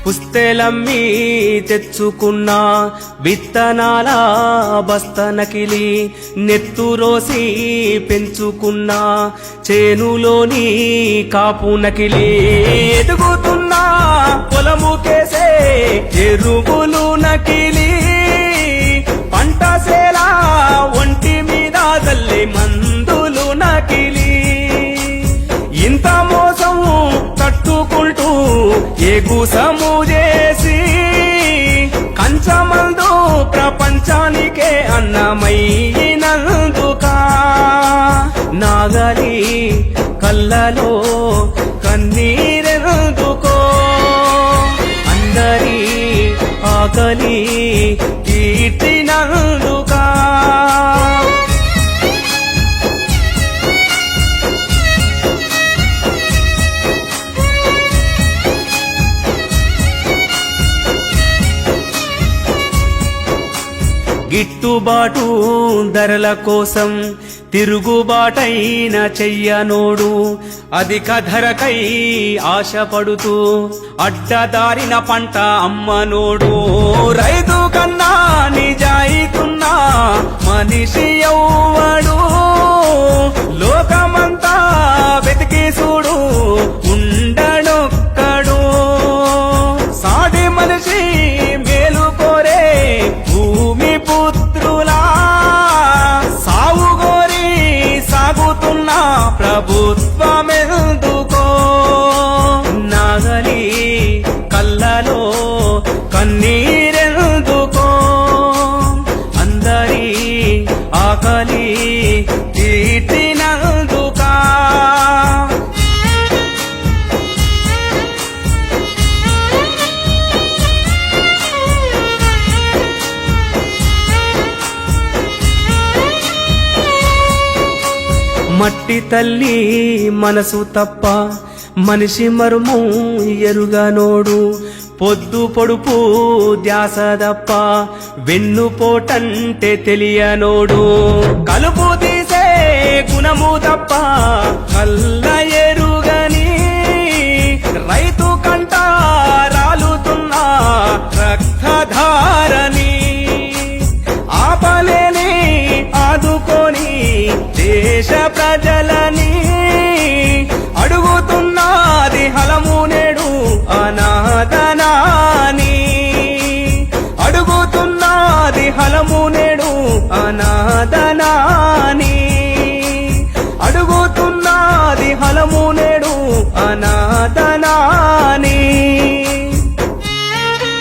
పుస్తెలమ్మి తెచ్చుకున్న విత్తనాల బస్తనకిలి నెత్తురోసి పెంచుకున్న చేనులోని కాపునకిలి ఎదుగుతున్న పొలముకేసే ఎరువులు నకిలి పంట సేల ఒంటి మీద తల్లి మందులు నకిలి ఇంత మోసం తట్టుకుంటూ ఎగుసము చేసి కంచమందు ప్రపంచానికే అన్నమైనందుక నాగలి కళ్ళలో కన్నీరెందుకో అందరి ఆకలి తీర్చినందుకా గిట్టుబాటు ధరల కోసం తిరుగుబాటైన చెయ్యనోడు అధిక ధరకై ఆశపడుతూ అడ్డదారిన పంట అమ్మనోడు రైతు కన్నా నిజాయితున్నా మనిషి ఎవ్వడు లోకమంతా వెతికి చూడు ఉండడొక్కడు సాటి మనిషి మేలు కోరే భూమి పుత్రులా సావుగోరి సాగుతున్న ప్రభుత్వమెందుకో నాగలి కళ్ళలో కన్నీరెందుకో అందరి ఆకలి తీర్చినందుకా మట్టి తల్లి మనసు తప్ప మనిషి మరుము ఎరుగనోడు పొద్దు పొడుపు ధ్యాస తప్ప వెన్నుపోటంటే తెలియనోడు కలుపు తీసే గుణము తప్ప కళ్ళ ఎరుగని రైతు కంట రాలుతున్న రక్తధారని ఆపలేని ఆదుకొని దేశ ప్రజలని